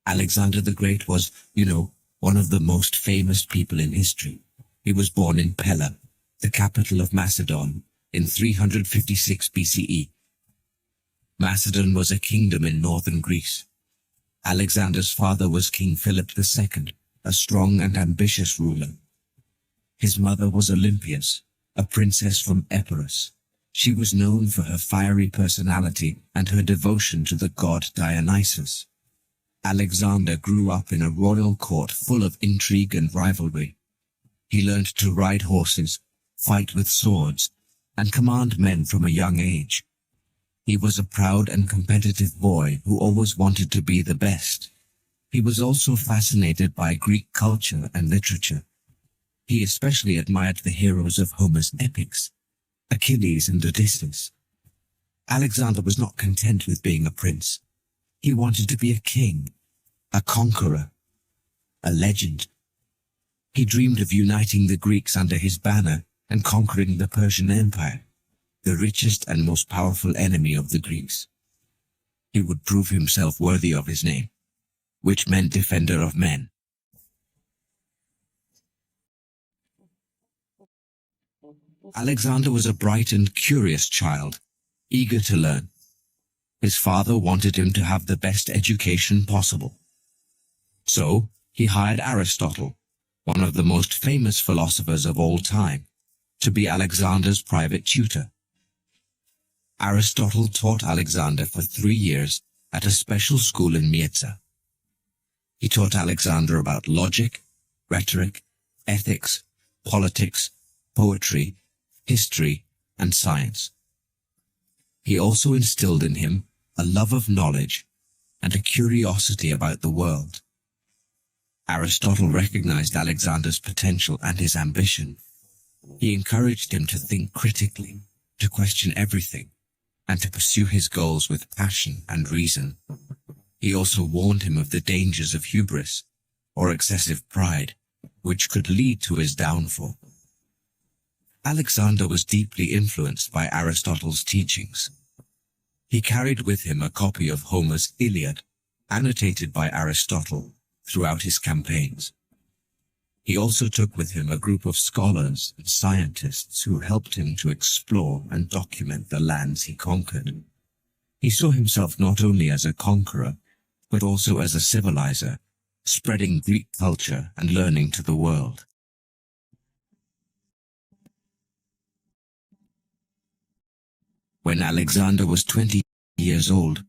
Alexander the Great was, one of the most famous people in history. He was born in Pella, the capital of Macedon, in 356 BCE. Macedon was a kingdom in northern Greece. Alexander's father was King Philip II, a strong and ambitious ruler. His mother was Olympias, a princess from Epirus. She was known for her fiery personality and her devotion to the god Dionysus. Alexander grew up in a royal court full of intrigue and rivalry. He learned to ride horses, fight with swords, and command men from a young age. He was a proud and competitive boy who always wanted to be the best. He was also fascinated by Greek culture and literature. He especially admired the heroes of Homer's epics, Achilles and Odysseus. Alexander was not content with being a prince. He wanted to be a king, a conqueror, a legend. He dreamed of uniting the Greeks under his banner and conquering the Persian Empire, the richest and most powerful enemy of the Greeks. He would prove himself worthy of his name, which meant defender of men. Alexander was a bright and curious child, eager to learn. His father wanted him to have the best education possible. So, he hired Aristotle, one of the most famous philosophers of all time, to be Alexander's private tutor. Aristotle taught Alexander for 3 years at a special school in Mysa. He taught Alexander about logic, rhetoric, ethics, politics, poetry, history, and science. He also instilled in him a love of knowledge and a curiosity about the world. Aristotle recognized Alexander's potential and his ambition. He encouraged him to think critically, to question everything, and to pursue his goals with passion and reason. He also warned him of the dangers of hubris, or excessive pride, which could lead to his downfall. Alexander was deeply influenced by Aristotle's teachings. He carried with him a copy of Homer's Iliad, annotated by Aristotle, throughout his campaigns. He also took with him a group of scholars and scientists who helped him to explore and document the lands he conquered. He saw himself not only as a conqueror, but also as a civilizer, spreading Greek culture and learning to the world. When Alexander was 20 years old,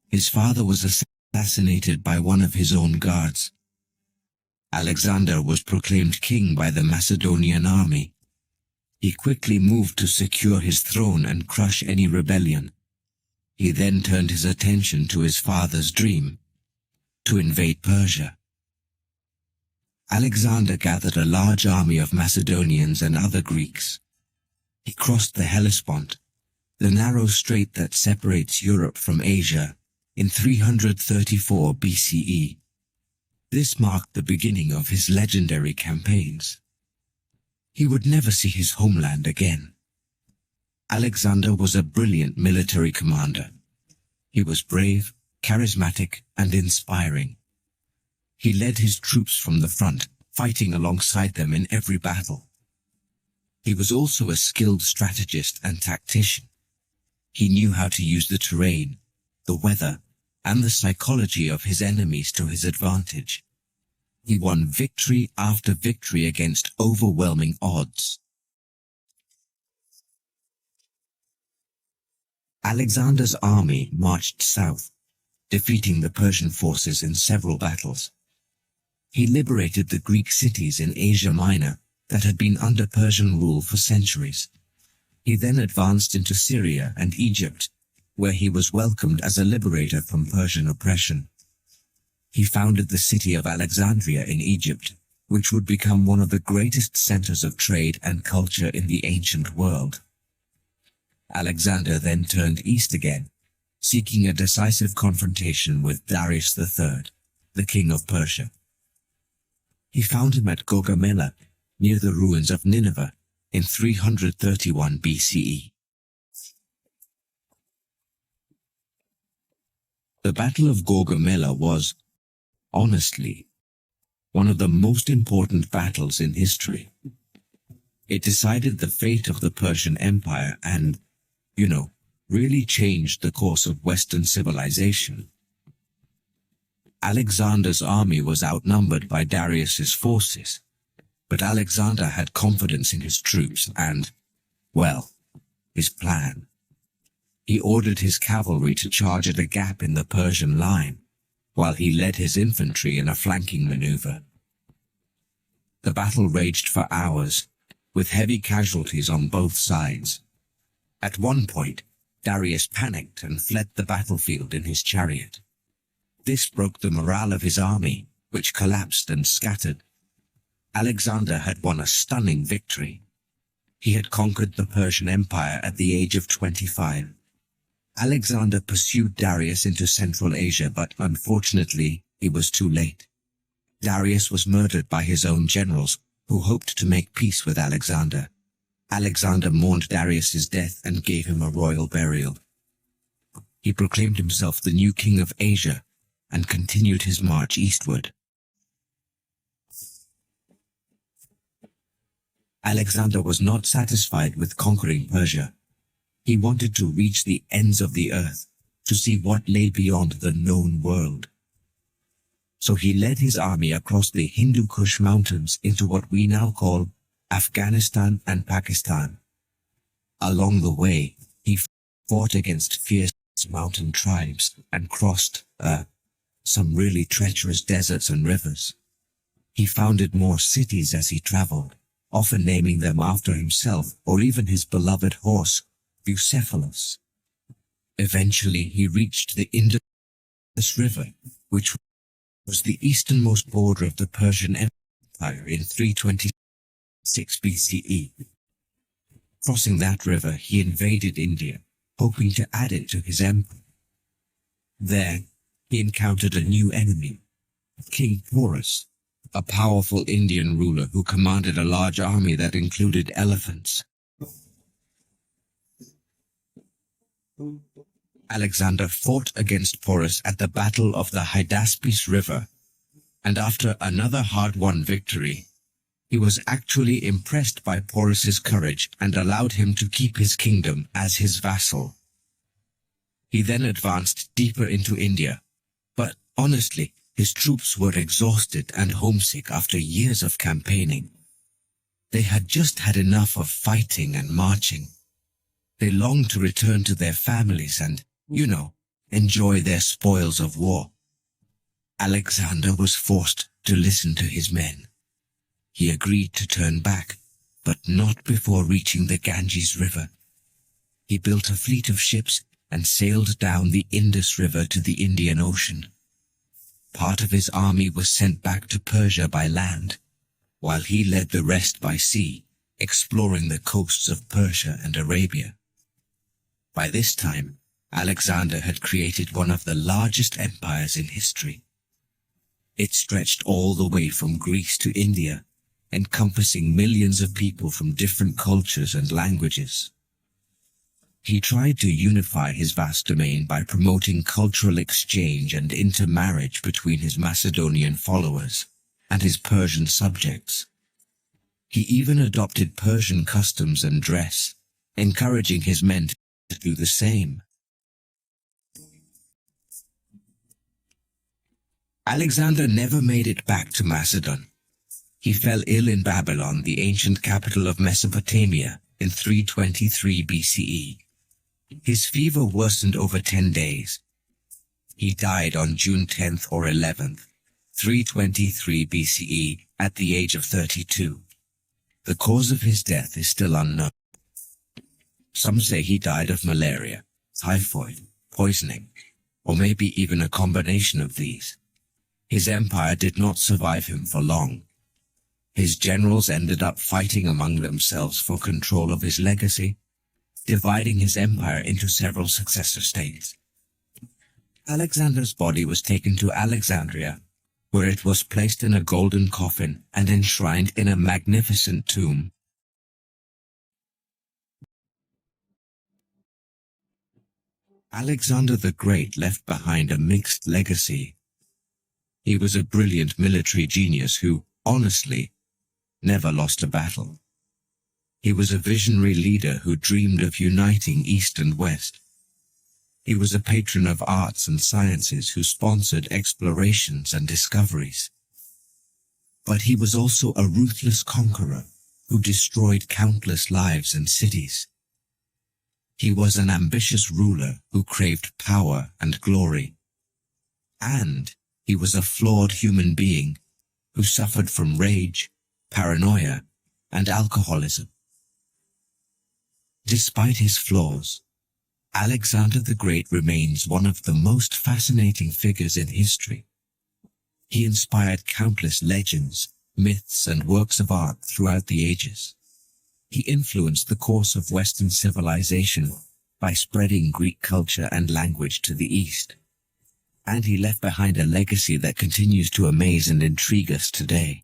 his father was assassinated by one of his own guards. Alexander was proclaimed king by the Macedonian army. He quickly moved to secure his throne and crush any rebellion. He then turned his attention to his father's dream, to invade Persia. Alexander gathered a large army of Macedonians and other Greeks. He crossed the Hellespont, the narrow strait that separates Europe from Asia, in 334 BCE. This marked the beginning of his legendary campaigns. He would never see his homeland again. Alexander was a brilliant military commander. He was brave, charismatic, and inspiring. He led his troops from the front, fighting alongside them in every battle. He was also a skilled strategist and tactician. He knew how to use the terrain, the weather, and the psychology of his enemies to his advantage. He won victory after victory against overwhelming odds. Alexander's army marched south, defeating the Persian forces in several battles. He liberated the Greek cities in Asia Minor that had been under Persian rule for centuries. He then advanced into Syria and Egypt, where he was welcomed as a liberator from Persian oppression. He founded the city of Alexandria in Egypt, which would become one of the greatest centers of trade and culture in the ancient world. Alexander then turned east again, seeking a decisive confrontation with Darius III, the king of Persia. He found him at Gaugamela, near the ruins of Nineveh, in 331 BCE. The Battle of Gaugamela was, honestly, one of the most important battles in history. It decided the fate of the Persian Empire and, really changed the course of Western civilization. Alexander's army was outnumbered by Darius's forces, but Alexander had confidence in his troops and, well, his plan. He ordered his cavalry to charge at a gap in the Persian line, while he led his infantry in a flanking maneuver. The battle raged for hours, with heavy casualties on both sides. At one point, Darius panicked and fled the battlefield in his chariot. This broke the morale of his army, which collapsed and scattered. Alexander had won a stunning victory. He had conquered the Persian Empire at the age of 25. Alexander pursued Darius into Central Asia, but unfortunately, he was too late. Darius was murdered by his own generals, who hoped to make peace with Alexander. Alexander mourned Darius's death and gave him a royal burial. He proclaimed himself the new king of Asia and continued his march eastward. Alexander was not satisfied with conquering Persia. He wanted to reach the ends of the earth, to see what lay beyond the known world. So he led his army across the Hindu Kush mountains into what we now call Afghanistan and Pakistan. Along the way, he fought against fierce mountain tribes and crossed some really treacherous deserts and rivers. He founded more cities as he traveled, often naming them after himself or even his beloved horse, Bucephalus. Eventually he reached the Indus River, which was the easternmost border of the Persian Empire in 326 BCE. Crossing that river, he invaded India, hoping to add it to his empire. There, he encountered a new enemy, King Porus, a powerful Indian ruler who commanded a large army that included elephants. Alexander fought against Porus at the Battle of the Hydaspes River, and after another hard-won victory, he was actually impressed by Porus's courage and allowed him to keep his kingdom as his vassal. He then advanced deeper into India, but honestly, his troops were exhausted and homesick after years of campaigning. They had just had enough of fighting and marching. They longed to return to their families and, enjoy their spoils of war. Alexander was forced to listen to his men. He agreed to turn back, but not before reaching the Ganges River. He built a fleet of ships and sailed down the Indus River to the Indian Ocean. Part of his army was sent back to Persia by land, while he led the rest by sea, exploring the coasts of Persia and Arabia. By this time, Alexander had created one of the largest empires in history. It stretched all the way from Greece to India, encompassing millions of people from different cultures and languages. He tried to unify his vast domain by promoting cultural exchange and intermarriage between his Macedonian followers and his Persian subjects. He even adopted Persian customs and dress, encouraging his men to do the same. Alexander never made it back to Macedon. He fell ill in Babylon, the ancient capital of Mesopotamia, in 323 BCE. His fever worsened over 10 days. He died on June 10th or 11th, 323 BCE, at the age of 32. The cause of his death is still unknown. Some say he died of malaria, typhoid, poisoning, or maybe even a combination of these. His empire did not survive him for long. His generals ended up fighting among themselves for control of his legacy, dividing his empire into several successor states. Alexander's body was taken to Alexandria, where it was placed in a golden coffin and enshrined in a magnificent tomb. Alexander the Great left behind a mixed legacy. He was a brilliant military genius who, honestly, never lost a battle. He was a visionary leader who dreamed of uniting East and West. He was a patron of arts and sciences who sponsored explorations and discoveries. But he was also a ruthless conqueror who destroyed countless lives and cities. He was an ambitious ruler who craved power and glory. And he was a flawed human being who suffered from rage, paranoia, and alcoholism. Despite his flaws, Alexander the Great remains one of the most fascinating figures in history. He inspired countless legends, myths, and works of art throughout the ages. He influenced the course of Western civilization by spreading Greek culture and language to the East. And he left behind a legacy that continues to amaze and intrigue us today.